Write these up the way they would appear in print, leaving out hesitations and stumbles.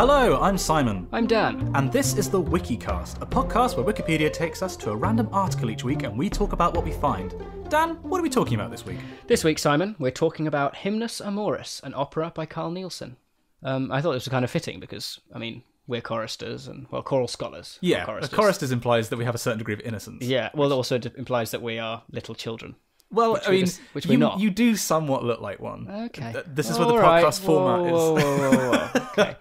Hello, I'm Simon. I'm Dan. And this is the Wikicast, a podcast where Wikipedia takes us to a random article each week and we talk about what we find. Dan, what are we talking about this week? This week, Simon, we're talking about Hymnus, Amoris, an opera by Carl Nielsen. I thought this was kind of fitting because, we're choristers and, choral scholars. Yeah, choristers implies that we have a certain degree of innocence. Yeah, well, it also implies that we are little children. Well, which we're not. You do somewhat look like one. Okay. This is what the podcast format is. Whoa. Okay.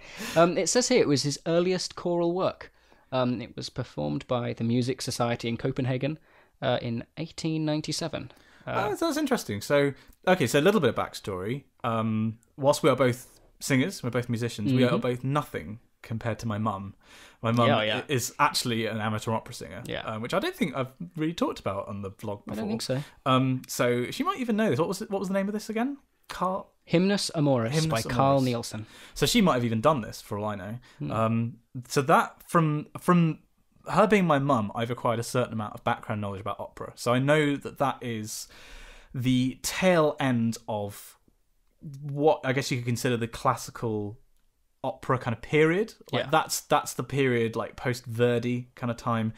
It says here it was his earliest choral work. It was performed by the Music Society in Copenhagen in 1897. That's interesting. So a little bit of backstory. Whilst we are both singers, we're both musicians, we are both nothing compared to my mum. My mum is actually an amateur opera singer, which I don't think I've really talked about on the vlog before. I don't think so. So she might even know this. What was the name of this again? Hymnus Amoris by Carl Nielsen. So she might have even done this, for all I know. So that from her being my mum, I've acquired a certain amount of background knowledge about opera. So I know that is the tail end of what I guess you could consider the classical opera kind of period. That's the period like post Verdi kind of time,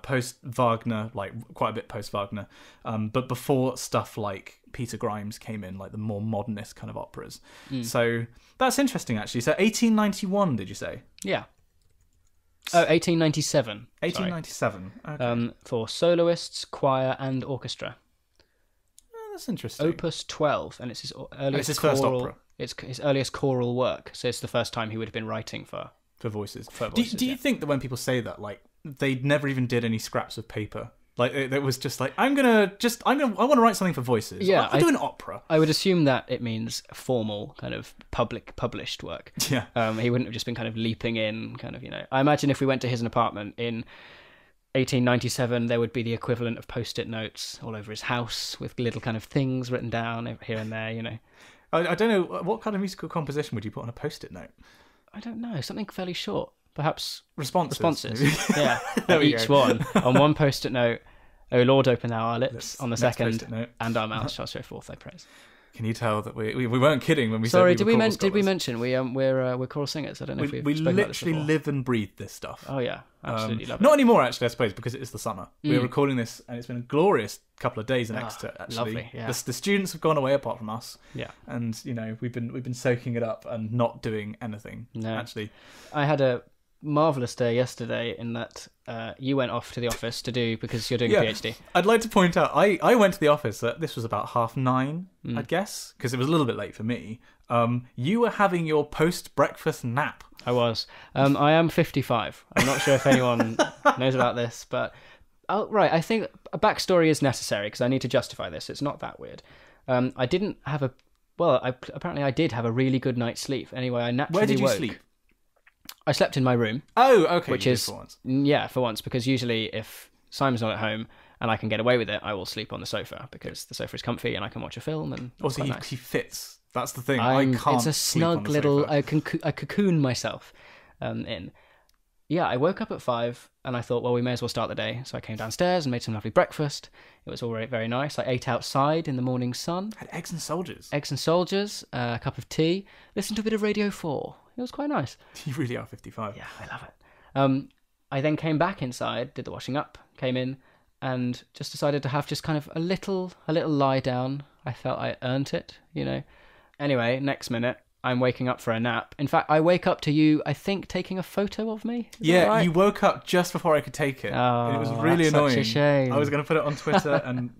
post Wagner, like quite a bit post Wagner, but before stuff like Peter Grimes came in, like the more modernist kind of operas. So that's interesting actually. So 1891, did you say? Yeah. 1897. 1897. Okay. For soloists, choir, and orchestra. Oh, that's interesting. Opus 12, and it's his earliest. It's his first opera. It's his earliest choral work, so it's the first time he would have been writing for voices. Do you think that when people say that, like, they never even did any scraps of paper? Like, it was just like, I want to write something for voices. Yeah, I'll do an opera. I would assume that it means formal, kind of published work. Yeah. He wouldn't have just been kind of leaping in, I imagine if we went to his apartment in 1897, there would be the equivalent of post-it notes all over his house with little kind of things written down here and there, I don't know, what kind of musical composition would you put on a post-it note? I don't know, something fairly short. Perhaps responses. Yeah, each one. On one post-it note, O Lord, open thou our lips. On the second, and our mouths shall show forth thy praise. Can you tell that we weren't kidding when we said we did we mention we're choral singers? I don't know if we've spoken about this before. We literally live and breathe this stuff. Oh yeah, absolutely love it. Not anymore actually, I suppose, because it is the summer. We're recording this and it's been a glorious couple of days in Exeter actually. Lovely, yeah. The students have gone away apart from us. Yeah. And we've been soaking it up and not doing anything. No. Actually. I had a marvellous day yesterday in that you went off to the office to do, because you're doing a PhD. I'd like to point out, I went to the office, this was about 9:30, I'd guess, because it was a little bit late for me. You were having your post-breakfast nap. I was. I am 55. I'm not sure if anyone knows about this, but... right, I think a backstory is necessary, because I need to justify this. It's not that weird. I didn't have apparently I did have a really good night's sleep. Anyway, I naturally Where did you woke. sleep? I slept in my room. Oh, okay. Which is for once. Yeah, for once, because usually if Simon's not at home and I can get away with it, I will sleep on the sofa because the sofa is comfy and I can watch a film. And also, he fits. That's the thing. I can't. It's a snug little. I cocoon myself in. Yeah, I woke up at 5 and I thought, well, we may as well start the day. So I came downstairs and made some lovely breakfast. It was all very, very nice. I ate outside in the morning sun. Had eggs and soldiers. A cup of tea. Listened to a bit of Radio 4. It was quite nice. You really are 55. Yeah, I love it. I then came back inside, did the washing up, came in, and just decided to have just kind of a little lie down. I felt I earned it, Anyway, next minute, I'm waking up for a nap. In fact, I wake up to you, I think, taking a photo of me. Is that right? You woke up just before I could take it. Oh, it was really that's annoying. Such a shame. I was going to put it on Twitter, and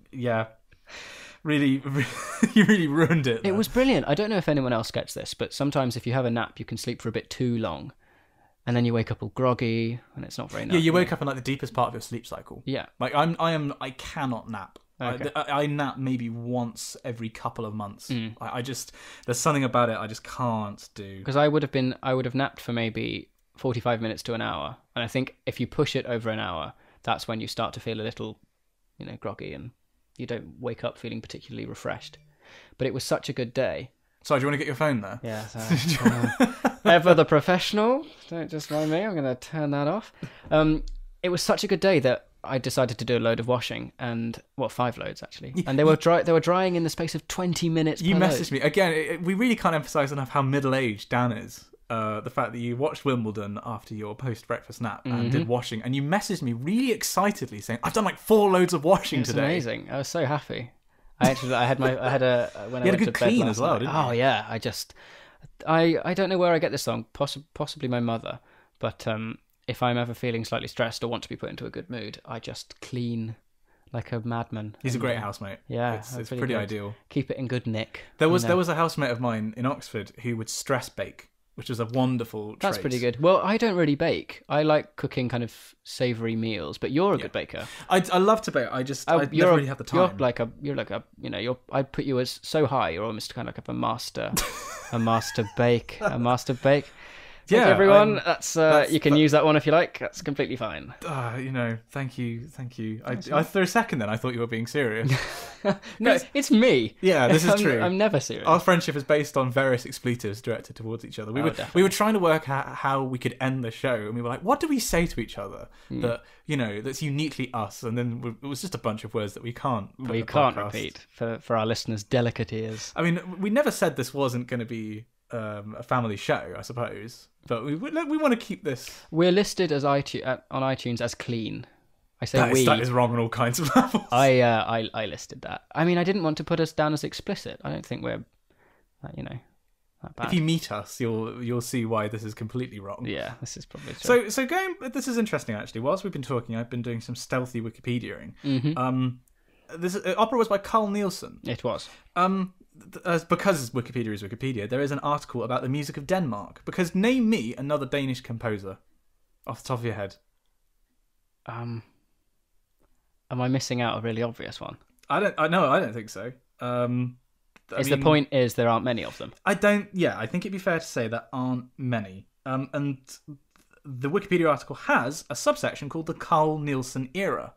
really, you really ruined it. It was brilliant. I don't know if anyone else gets this, but sometimes if you have a nap, you can sleep for a bit too long, and then you wake up all groggy, and it's not very nice. Yeah, you wake up in like the deepest part of your sleep cycle. Yeah, like I cannot nap. Okay. I nap maybe once every couple of months. I just there's something about it I just can't do. Because I would have napped for maybe 45 minutes to an hour, and I think if you push it over an hour, that's when you start to feel a little, groggy, and you don't wake up feeling particularly refreshed. But it was such a good day. Sorry, do you want to get your phone there? Yeah. Ever the professional. Don't just mind me. I'm going to turn that off. It was such a good day that I decided to do a load of washing, and 5 loads actually, and they were drying in the space of 20 minutes. You messaged me again. We really can't emphasize enough how middle-aged Dan is. the fact that you watched Wimbledon after your post-breakfast nap and did washing, and you messaged me really excitedly saying, "I've done like 4 loads of washing today." Amazing. I was so happy. I had when you I had went a good to bed clean last as well, night. didn't you? Oh yeah, I don't know where I get this song. Possibly my mother, but if I'm ever feeling slightly stressed or want to be put into a good mood, I just clean like a madman. He's a great housemate. Yeah, it's really pretty good. ideal. Keep it in good nick. There was a housemate of mine in Oxford who would stress bake, which was a wonderful trait. That's pretty good. Well, I don't really bake. I like cooking kind of savoury meals, but you're a good baker. I love to bake. I never really have the time. I'd put you as so high. You're almost kind of like a master bake. Yeah, everyone. That's you can use that one if you like. That's completely fine. Thank you. I for a second then I thought you were being serious. No, it's me. Yeah, this is true. I'm never serious. Our friendship is based on various expletives directed towards each other. We were trying to work out how we could end the show, and we were like, what do we say to each other that's uniquely us? And then it was just a bunch of words that we can't repeat for our listeners' delicate ears. I mean, we never said this wasn't going to be a family show, I suppose, but we want to keep this. We're listed as on iTunes as clean. I say that is wrong on all kinds of levels. I listed that. I mean, I didn't want to put us down as explicit. I don't think we're that bad. If you meet us, you'll see why this is completely wrong. Yeah, this is probably true. So this is interesting actually. Whilst we've been talking, I've been doing some stealthy Wikipediaing. This opera was by Carl Nielsen. It was. Because Wikipedia is Wikipedia, there is an article about the music of Denmark. Because name me another Danish composer off the top of your head. Am I missing out a really obvious one? I don't think so. The point is there aren't many of them. I think it'd be fair to say there aren't many. And the Wikipedia article has a subsection called the Carl Nielsen era.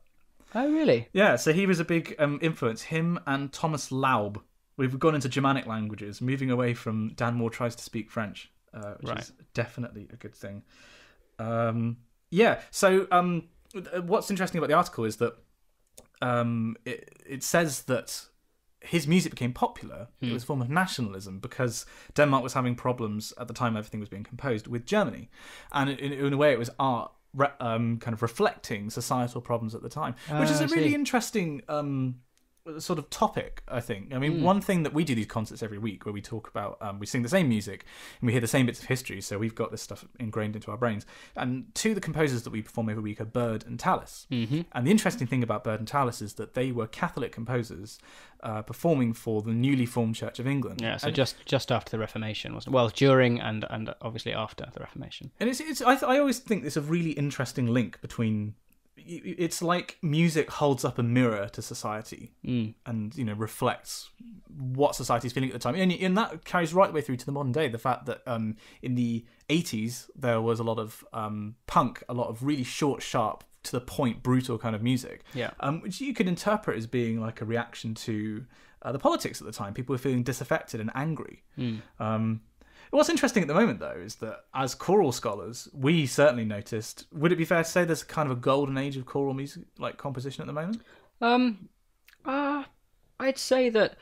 Oh, really? Yeah, so he was a big influence. Him and Thomas Laub. We've gone into Germanic languages, moving away from Dan Moore tries to speak French, which is definitely a good thing. So what's interesting about the article is that it says that his music became popular. It was a form of nationalism because Denmark was having problems at the time everything was being composed with Germany. And in a way it was art kind of reflecting societal problems at the time, which is a really interesting sort of topic, I think. I mean, one thing that we do these concerts every week where we talk about, we sing the same music and we hear the same bits of history, so we've got this stuff ingrained into our brains. And two of the composers that we perform every week are Byrd and Tallis. And the interesting thing about Byrd and Tallis is that they were Catholic composers performing for the newly formed Church of England. Yeah, so just after the Reformation, wasn't it? Well, during and obviously after the Reformation. And I always think there's a really interesting link between. It's like music holds up a mirror to society and reflects what society's feeling at the time, and that carries right the way through to the modern day. The fact that in the 80s there was a lot of punk, a lot of really short, sharp, to the point, brutal kind of music, which you could interpret as being like a reaction to the politics at the time. People were feeling disaffected and angry. What's interesting at the moment, though, is that as choral scholars, we certainly noticed. Would it be fair to say there's kind of a golden age of choral music, like composition, at the moment? I'd say that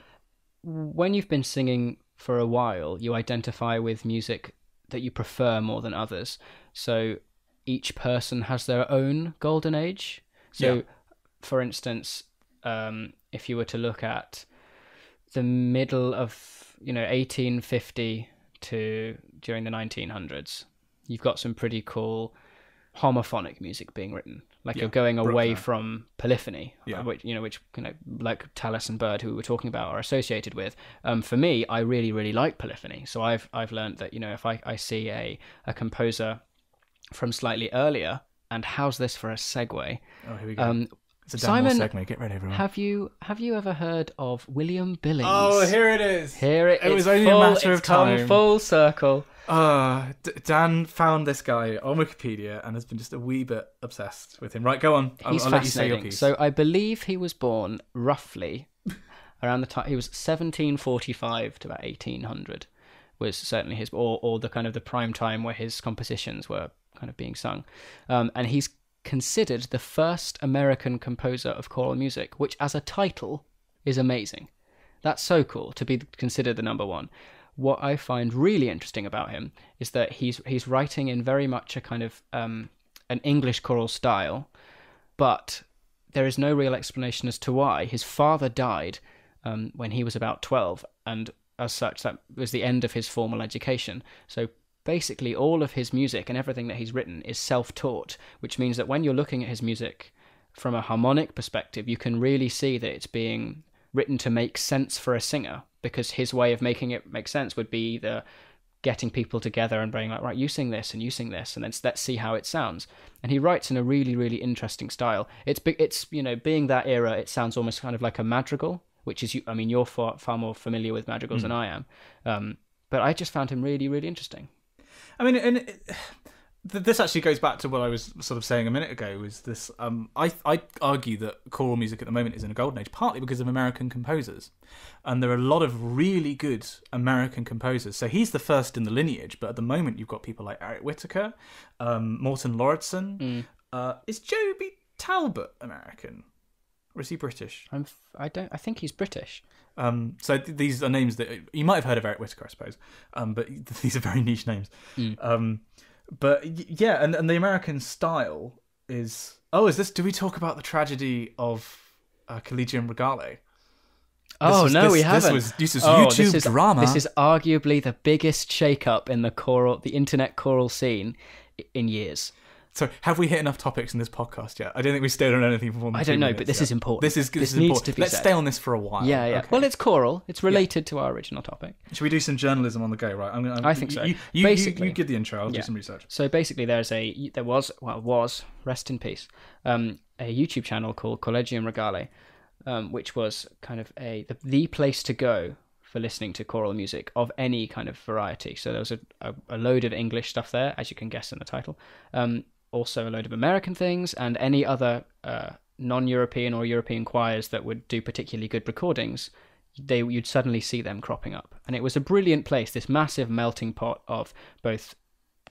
when you've been singing for a while, you identify with music that you prefer more than others. So each person has their own golden age. So, for instance, if you were to look at the middle of 1850. To during the 1900s, you've got some pretty cool homophonic music being written. Like you're going away from polyphony, which like Tallis and Byrd, who we were talking about, are associated with. For me, I really, really like polyphony. So I've learned that if I see a composer from slightly earlier, and how's this for a segue? Oh, here we go. It's a Simon, segment. Get ready, everyone. Have you ever heard of William Billings? Oh, here it is. It was only a matter of time. Come full circle. Dan found this guy on Wikipedia and has been just a wee bit obsessed with him. Right, go on. He's I'll let you say your piece. So I believe he was born roughly around the time he was 1745 to about 1800 was certainly his or the kind of the prime time where his compositions were kind of being sung, and he's considered the first American composer of choral music, which as a title is amazing. That's so cool to be considered the number one. what I find really interesting about him is that he's writing in very much a kind of an English choral style, but there is no real explanation as to why. His father died when he was about 12, and as such, that was the end of his formal education. So basically, all of his music and everything that he's written is self-taught, which means that when you're looking at his music from a harmonic perspective, you can really see that it's being written to make sense for a singer, because his way of making it make sense would be the getting people together and being like, right, you sing this and you sing this, and then let's see how it sounds. And he writes in a really, really interesting style. It's being that era, it sounds almost kind of like a madrigal, which is, I mean, you're far more familiar with madrigals than I am. But I just found him really, really interesting. I mean, and this actually goes back to what I was sort of saying a minute ago, was this, I argue that choral music at the moment is in a golden age, partly because of American composers. And there are a lot of really good American composers. So he's the first in the lineage, but at the moment you've got people like Eric Whitacre, Morton Lauridsen. Is Joby Talbot American? Or is he British? I think he's British. So these are names that you might have heard of Eric Whitacre, I suppose. But these are very niche names. But yeah, and the American style is... Oh, do we talk about the tragedy of Collegium Regale? We haven't. This is YouTube drama. This is arguably the biggest shake-up in the internet choral scene in years. So, have we hit enough topics in this podcast yet? I don't think we've stayed on anything for more than 2 minutes. I don't know, but this is important. This is needs important. to be Let's said. stay on this for a while. Yeah. Okay. Well, it's choral. It's related to our original topic. Should we do some journalism on the go? Right. I think so. You give the intro. I'll do some research. So basically, there was rest in peace, a YouTube channel called Collegium Regale, which was kind of the place to go for listening to choral music of any kind of variety. So there was a load of English stuff there, as you can guess in the title. Also a load of American things, and any other non-European or European choirs that would do particularly good recordings, you'd suddenly see them cropping up. And it was a brilliant place, this massive melting pot of both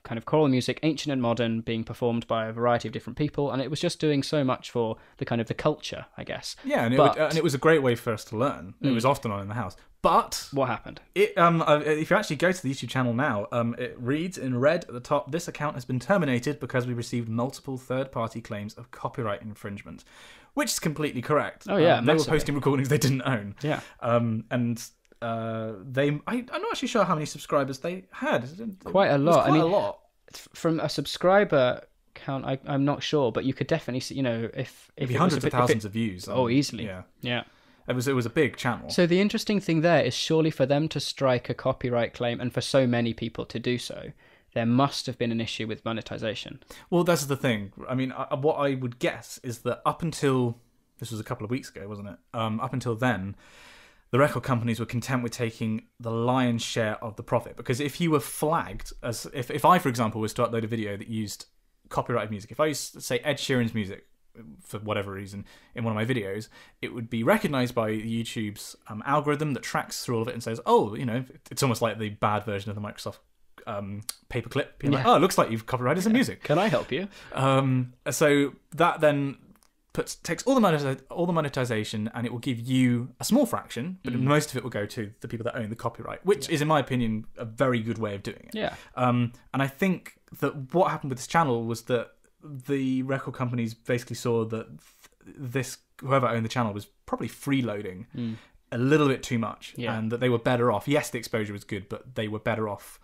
kind of choral music, ancient and modern, being performed by a variety of different people, and it was just doing so much for the kind of the culture, I guess. Yeah, and it was a great way for us to learn. It was often on in the house. But what happened? If you actually go to the YouTube channel now, it reads in red at the top, "This account has been terminated because we received multiple third-party claims of copyright infringement," which is completely correct. Oh yeah, they were posting recordings they didn't own. Yeah, I'm not actually sure how many subscribers they had. Quite a lot. A lot. From a subscriber count, I'm not sure, but you could definitely see, if it'd be hundreds of thousands of views. Easily. Yeah. It was a big channel. So the interesting thing there is, surely for them to strike a copyright claim, and for so many people to do so, there must have been an issue with monetization. Well, that's the thing. I mean, what I would guess is that up until... This was a couple of weeks ago, wasn't it? Up until then, the record companies were content with taking the lion's share of the profit. Because if you were flagged as... If I, for example, was to upload a video that used copyrighted music, if I used to say Ed Sheeran's music, for whatever reason, in one of my videos, it would be recognised by YouTube's algorithm that tracks through all of it and says, it's almost like the bad version of the Microsoft paperclip. Like, it looks like you've copyrighted some music. Can I help you? So that then takes all the monetization, and it will give you a small fraction, but most of it will go to the people that own the copyright, which is, in my opinion, a very good way of doing it. Yeah. And I think that what happened with this channel was that the record companies basically saw that whoever owned the channel was probably freeloading a little bit too much, and that they were better off. Yes, the exposure was good, but they were better off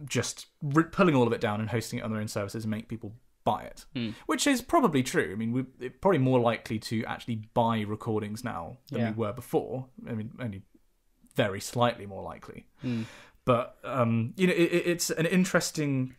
just pulling all of it down and hosting it on their own services and make people buy it, which is probably true. I mean, we're probably more likely to actually buy recordings now than we were before. I mean, only very slightly more likely. But it's an interesting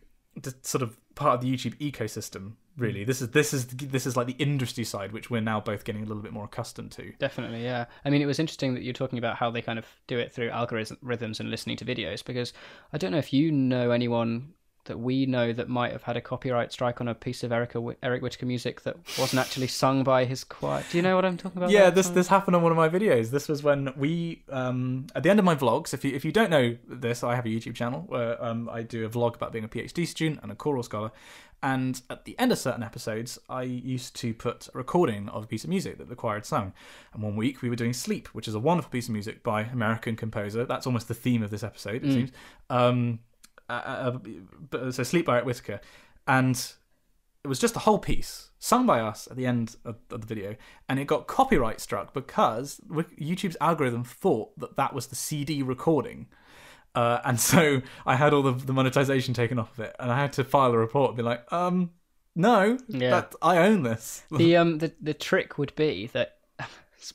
sort of part of the YouTube ecosystem. Really, this is like the industry side, which we're now both getting a little bit more accustomed to. Definitely, yeah. I mean, it was interesting that you're talking about how they kind of do it through algorithms and listening to videos, because I don't know if you know anyone that we know that might have had a copyright strike on a piece of Eric Whitacre music that wasn't actually sung by his choir. Do you know what I'm talking about? Yeah, this happened on one of my videos. This was when we at the end of my vlogs. If you don't know this, I have a YouTube channel where I do a vlog about being a PhD student and a choral scholar. And at the end of certain episodes, I used to put a recording of a piece of music that the choir had sung. And one week we were doing Sleep, which is a wonderful piece of music by American composer. That's almost the theme of this episode, it seems. So Sleep by Eric Whitacre. And it was just a whole piece sung by us at the end of the video. And it got copyright struck because YouTube's algorithm thought that was the CD recording. And so I had all the monetization taken off of it, and I had to file a report and be like, no, I own this. The trick would be that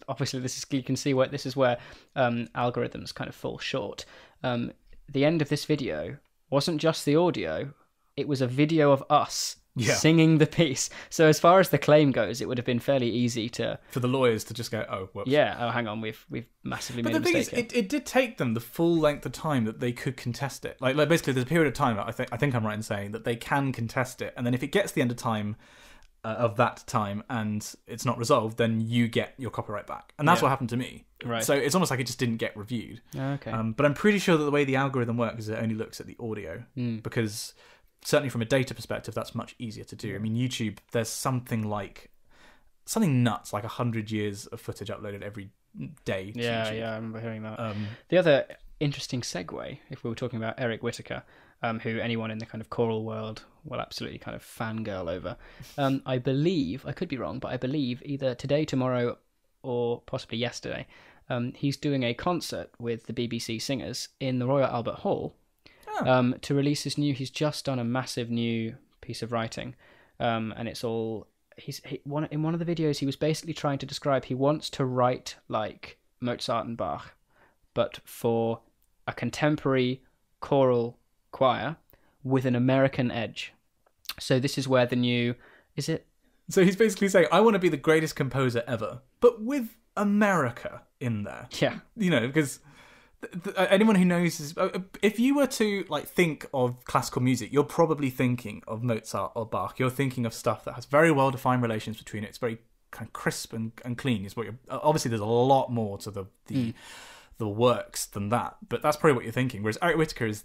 obviously you can see this is where algorithms kind of fall short. The end of this video wasn't just the audio; it was a video of us singing the piece. So as far as the claim goes, it would have been fairly easy for the lawyers to just go, oh, whoops. Yeah, oh, hang on, we've massively made a mistake. But the thing is, it did take them the full length of time that they could contest it. Like basically, there's a period of time, I think I'm right in saying, that they can contest it, and then if it gets the end of time, of that time, and it's not resolved, then you get your copyright back. And that's what happened to me. Right. So it's almost like it just didn't get reviewed. Okay. But I'm pretty sure that the way the algorithm works is it only looks at the audio, because certainly from a data perspective, that's much easier to do. I mean, YouTube, there's something nuts, like 100 years of footage uploaded every day to YouTube. Yeah, I remember hearing that. The other interesting segue, if we were talking about Eric Whitacre, who anyone in the kind of choral world will absolutely kind of fangirl over. I believe, I could be wrong, but I believe either today, tomorrow, or possibly yesterday, he's doing a concert with the BBC singers in the Royal Albert Hall. To release he's just done a massive new piece of writing, and it's all in one of the videos he was basically trying to describe he wants to write like Mozart and Bach, but for a contemporary choral choir with an American edge. So this is where so he's basically saying, I want to be the greatest composer ever, but with America in there. Yeah, because anyone who knows, if you were to think of classical music, you're probably thinking of Mozart or Bach. You're thinking of stuff that has very well-defined relations between it. It's very kind of crisp and clean. Is what obviously there's a lot more to the works than that, but that's probably what you're thinking. Whereas Eric Whitacre is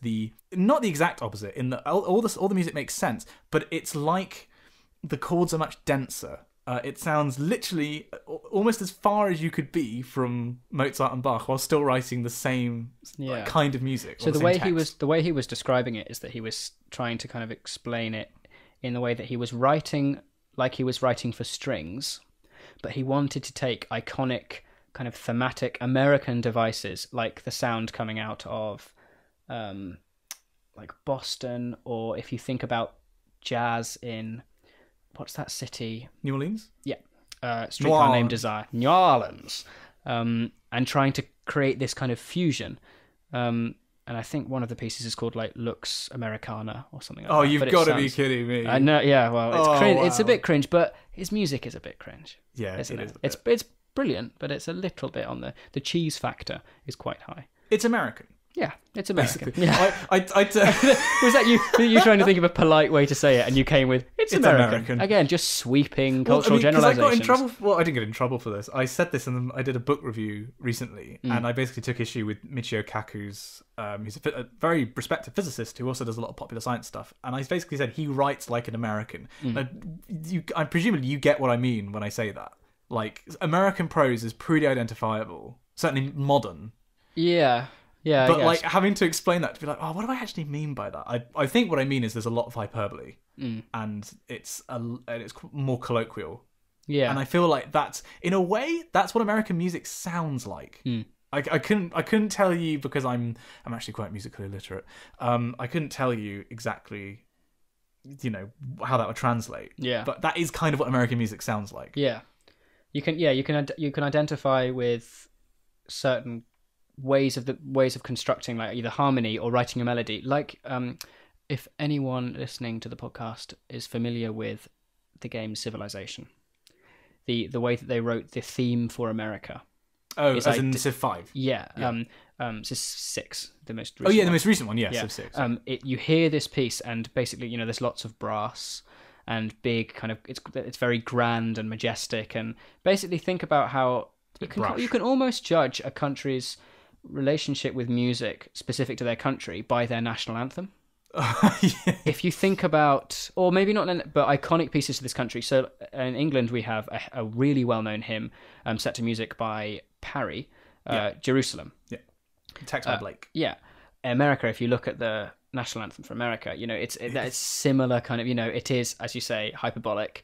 not the exact opposite. In that all the music makes sense, but it's like the chords are much denser. It sounds literally almost as far as you could be from Mozart and Bach while still writing the same kind of music. So the way he was describing it is that he was trying to kind of explain it in the way that he was writing like he was writing for strings, but he wanted to take iconic kind of thematic American devices like the sound coming out of like Boston, or if you think about jazz in what's that city? New Orleans? Yeah. Streetcar Named Desire. New Orleans. And trying to create this kind of fusion. And I think one of the pieces is called like Lux Americana or something like that. Oh, you've got to be kidding me. I know, yeah, well, it's cringe. Wow. It's a bit cringe, but his music is a bit cringe. Yeah, it is. It's brilliant, but it's a little bit on the cheese factor is quite high. It's American. Yeah, it's American. Basically. Yeah. Was that you trying to think of a polite way to say it, and you came with it's American. Again, just sweeping cultural generalizations. I got in trouble. Well, I didn't get in trouble for this. I said this, and I did a book review recently, and I basically took issue with Michio Kaku's. He's a very respected physicist who also does a lot of popular science stuff, and I basically said he writes like an American. I presumably you get what I mean when I say that. Like, American prose is pretty identifiable, certainly modern. Yeah. Yeah, but like having to explain that to be like, oh, what do I actually mean by that? I think what I mean is there's a lot of hyperbole, and it's more colloquial. Yeah, and I feel like that's in a way that's what American music sounds like. I couldn't tell you because I'm actually quite musically illiterate. I couldn't tell you exactly, how that would translate. Yeah, but that is kind of what American music sounds like. Yeah, you can identify with certain ways of constructing like either harmony or writing a melody. Like if anyone listening to the podcast is familiar with the game Civilization, the way that they wrote the theme for America Oh, is as in Civ 5? Yeah. Civ 6, the most recent Oh, yeah, one. the most recent one, yeah. Civ 6. You hear this piece, and basically, there's lots of brass and big kind of... It's very grand and majestic, and basically think about how you can almost judge a country's relationship with music specific to their country by their national anthem. Yeah. If you think about, or maybe not, but iconic pieces to this country. So in England, we have a really well-known hymn set to music by Parry, Jerusalem. Yeah. Text by Blake. Yeah. America, if you look at the national anthem for America, it's similar kind of, it is, as you say, hyperbolic,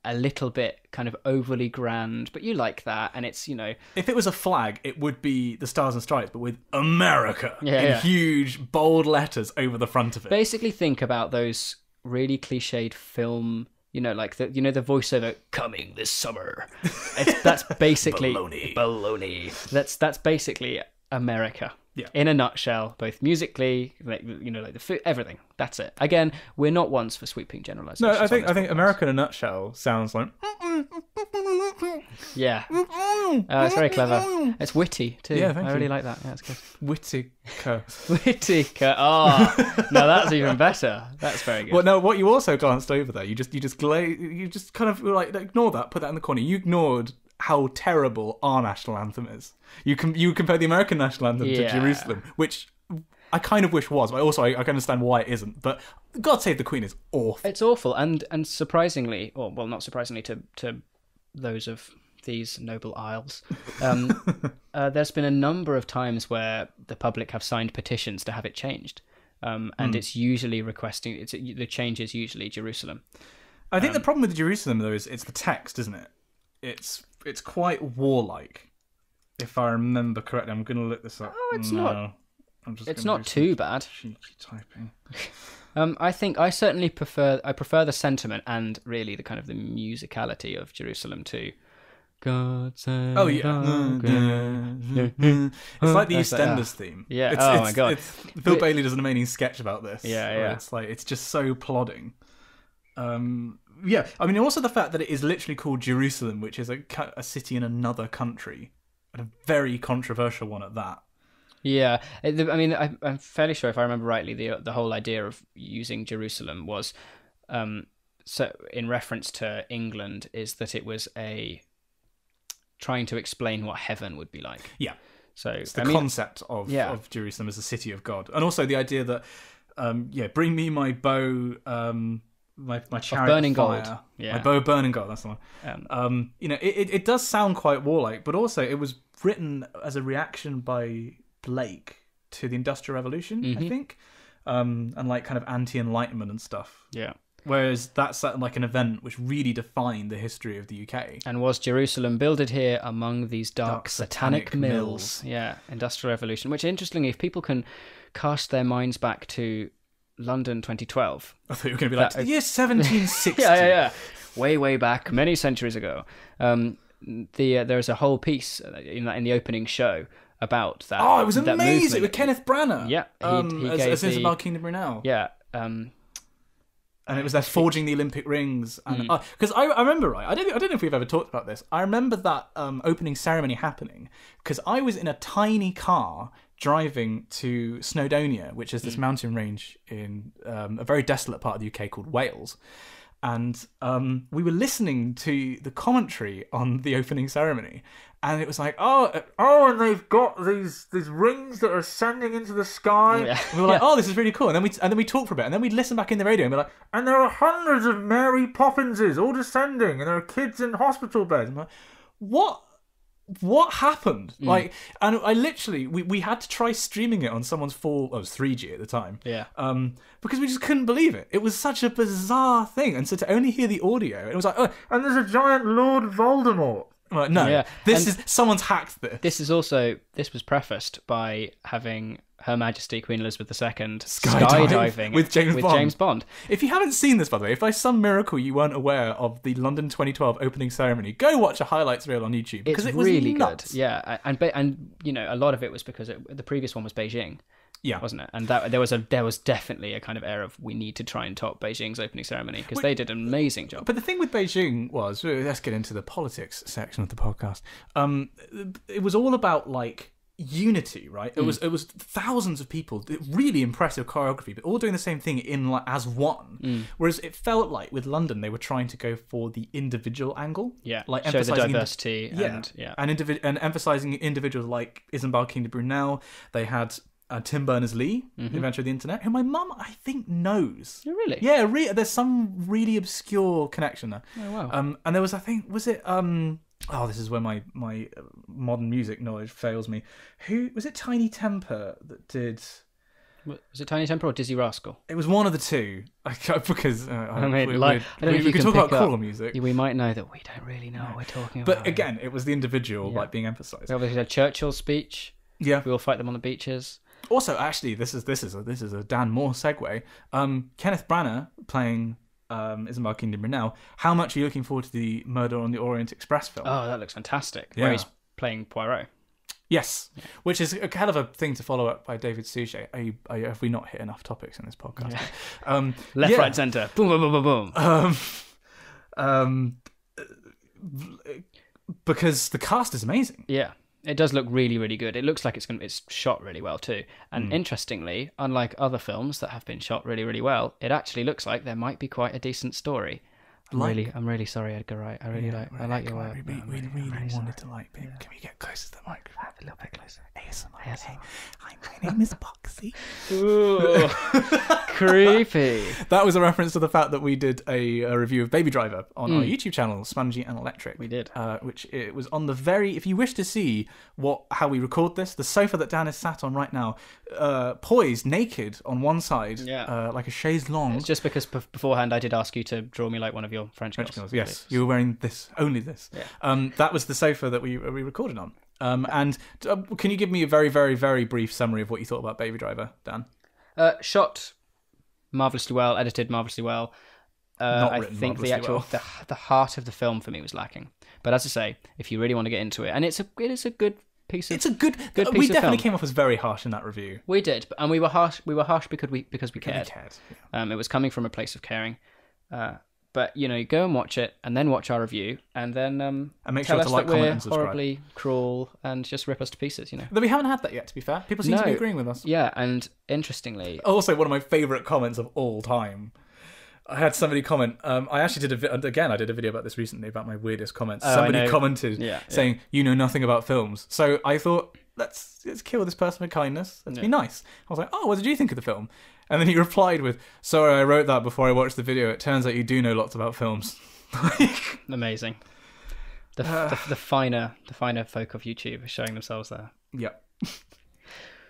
a little bit kind of overly grand, but you like that, and it's, If it was a flag, it would be the Stars and Stripes, but with America in huge, bold letters over the front of it. Basically think about those really cliched film, like the voiceover, coming this summer. That's basically... Baloney. That's basically America. Yeah. In a nutshell, both musically, like the food, everything. That's it. Again, we're not ones for sweeping generalizations. No, I think America in a nutshell sounds like... Yeah. It's very clever. It's witty, too. Yeah, thank I you. really like that. Yeah, it's good. Whittaker. Oh, no, that's even better. That's very good. Well, no, what you also glanced over there, you just kind of like ignore that, put that in the corner. You ignored how terrible our national anthem is. You compare the American national anthem to Jerusalem, which I kind of wish was, but also I can understand why it isn't. But God Save the Queen is awful. It's awful, and surprisingly, or well, not surprisingly to those of these noble isles, there's been a number of times where the public have signed petitions to have it changed, and it's usually requesting. The change is usually Jerusalem. I think the problem with Jerusalem though is it's the text, isn't it? It's quite warlike, if I remember correctly. I'm going to look this up. Oh, it's not. It's not too bad. Cheeky typing. I think I certainly prefer the sentiment and really the kind of the musicality of Jerusalem to God save. Oh yeah. It's like the EastEnders theme. Yeah. My god. Bill Bailey does an amazing sketch about this. Yeah. It's just so plodding. Yeah, I mean, also the fact that it is literally called Jerusalem, which is a city in another country, and a very controversial one at that. Yeah, I mean, I'm fairly sure, if I remember rightly, the whole idea of using Jerusalem was, so in reference to England, is that it was trying to explain what heaven would be like. Yeah, so it's the concept of Jerusalem as a city of God, and also the idea that, bring me my bow. My chariot burning fire. gold. My bow of burning gold, that's the one. It does sound quite warlike, but also it was written as a reaction by Blake to the Industrial Revolution, I think, and like kind of anti-enlightenment and stuff. Yeah. Whereas that's like an event which really defined the history of the UK. And was Jerusalem builded here among these dark satanic mills? Yeah, Industrial Revolution. Which, interestingly, if people can cast their minds back to London 2012. I thought you were going to be like, the year 1760. Yeah. Way back, many centuries ago. There's a whole piece in the opening show about that. Oh, it was amazing with Kenneth Branagh. Yeah, he gave as Isabel Kingdom Brunel. Yeah. And it was there forging the Olympic rings. And because I remember, right, I don't know if we've ever talked about this. I remember that opening ceremony happening because I was in a tiny car driving to Snowdonia, which is this mountain range in a very desolate part of the UK called Wales. And we were listening to the commentary on the opening ceremony. And it was like, and they've got these rings that are ascending into the sky. Yeah. And we were like, this is really cool. And then we talked for a bit, and then we'd listen back in the radio and be like, and there are hundreds of Mary Poppinses all descending, and there are kids in hospital beds. I'm like, what happened? Like, and I literally, we had to try streaming it on someone's it was 3G at the time. Yeah. Because we just couldn't believe it. It was such a bizarre thing. And so to only hear the audio, it was like, and there's a giant Lord Voldemort. I'm like, no, someone's hacked this. This was prefaced by having Her Majesty Queen Elizabeth II skydiving with James Bond. If you haven't seen this, by the way, if by some miracle you weren't aware of the London 2012 opening ceremony, go watch a highlights reel on YouTube because it was really nuts. Good. Yeah, and a lot of it was because the previous one was Beijing. Yeah. wasn't it? And that there was definitely a kind of air of we need to try and top Beijing's opening ceremony because they did an amazing job. But the thing with Beijing was, let's get into the politics section of the podcast. It was all about like unity, right? It was thousands of people, really impressive choreography, but all doing the same thing in like as one. Whereas it felt like with London they were trying to go for the individual angle, like show the diversity, and emphasizing individuals like Isambard King de Brunel. They had Tim Berners-Lee, the inventor of the internet, who my mum I think knows. Oh, really? Yeah, there's some really obscure connection there. Oh wow. And there was, I think, was it this is where my modern music knowledge fails me. Who was it? Tiny Temper that did. Was it Tiny Temper or Dizzy Rascal? It was one of the two. Because I mean, we could talk about choral music. We might know that we don't really know what we're talking about. But again, it was the individual like being emphasised. We obviously had Churchill's speech. Yeah, we will fight them on the beaches. Also, actually, this is a Dan Moore segue. Kenneth Branagh playing Isambard King de Brunel. How much are you looking forward to the Murder on the Orient Express film? Oh, that looks fantastic. Yeah. Where he's playing Poirot. Yes, which is a kind of a thing to follow up by David Suchet. Have we not hit enough topics in this podcast? Yeah. Left, right, centre. Boom, boom, boom, boom, boom. Because the cast is amazing. Yeah. It does look really, really good. It looks like it's shot really well too. And interestingly, unlike other films that have been shot really, really well, it actually looks like there might be quite a decent story. I'm really sorry, Edgar Wright. I like your work. We really wanted to like it. Can we get closer to the microphone? A little bit closer. ASMR. Hi, my name is Boxy. Ooh, creepy. That was a reference to the fact that we did a review of Baby Driver on our YouTube channel, Spongy and Electric. We did. Which it was on the very... If you wish to see how we record this, the sofa that Dan is sat on right now, poised, naked on one side, like a chaise longue. It's just because beforehand I did ask you to draw me like one of your French girls. Yes, you were wearing only this. Yeah. That was the sofa that we recorded on. And can you give me a very, very, very brief summary of what you thought about Baby Driver, Dan? Shot marvellously well, edited marvellously well. I think the actual the heart of the film for me was lacking. But as I say, if you really want to get into it, and it is a good piece of. It's a good piece we definitely came off as very harsh in that review. We did, and we were harsh. We were harsh because we cared. Yeah. It was coming from a place of caring. But you go and watch it, and then watch our review, and then and make tell sure us to like, that comment, we're and subscribe. Horribly cruel, and just rip us to pieces. Though we haven't had that yet, to be fair. People seem to be agreeing with us. Yeah, and interestingly, also one of my favourite comments of all time. I had somebody comment. I actually did I did a video about this recently about my weirdest comments. Somebody commented saying, "You know nothing about films." So I thought, let's kill this person with kindness. Let's be nice. I was like, "Oh, what did you think of the film?" And then he replied with, "Sorry, I wrote that before I watched the video. It turns out you do know lots about films." Amazing. The finer folk of YouTube are showing themselves there. Yep.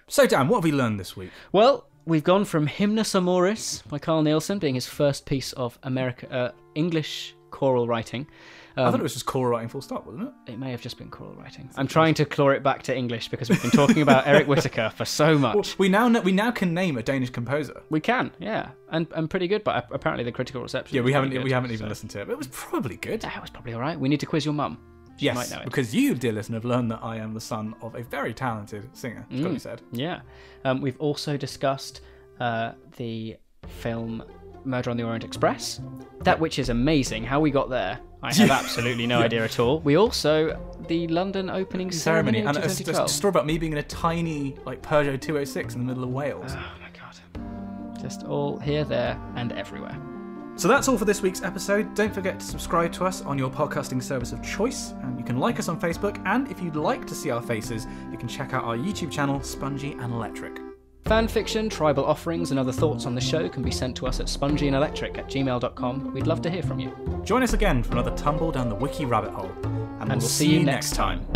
So Dan, what have we learned this week? Well, we've gone from Hymnus Amoris by Carl Nielsen being his first piece of English choral writing. I thought it was just choral writing full stop, wasn't it? It may have just been choral writing. I'm trying to claw it back to English because we've been talking about Eric Whittaker for so much. Well, we now can name a Danish composer. We can, yeah, and pretty good. But apparently the critical reception. Yeah, we haven't even listened to it, but it was probably good. Yeah, it was probably all right. We need to quiz your mum. She might know it. Because you, dear listener, have learned that I am the son of a very talented singer. It's got to be said. Yeah, we've also discussed the film Murder on the Orient Express, which is amazing. How we got there, I have absolutely no idea at all. We also the London opening ceremony and a story about me being in a tiny Peugeot 206 in the middle of Wales. Oh my god! Just all here, there, and everywhere. So that's all for this week's episode. Don't forget to subscribe to us on your podcasting service of choice, and you can like us on Facebook. And if you'd like to see our faces, you can check out our YouTube channel, Spongy and Electric. Fanfiction, tribal offerings, and other thoughts on the show can be sent to us at spongyandelectric@gmail.com. We'd love to hear from you. Join us again for another tumble down the wiki rabbit hole. And we'll see you next time.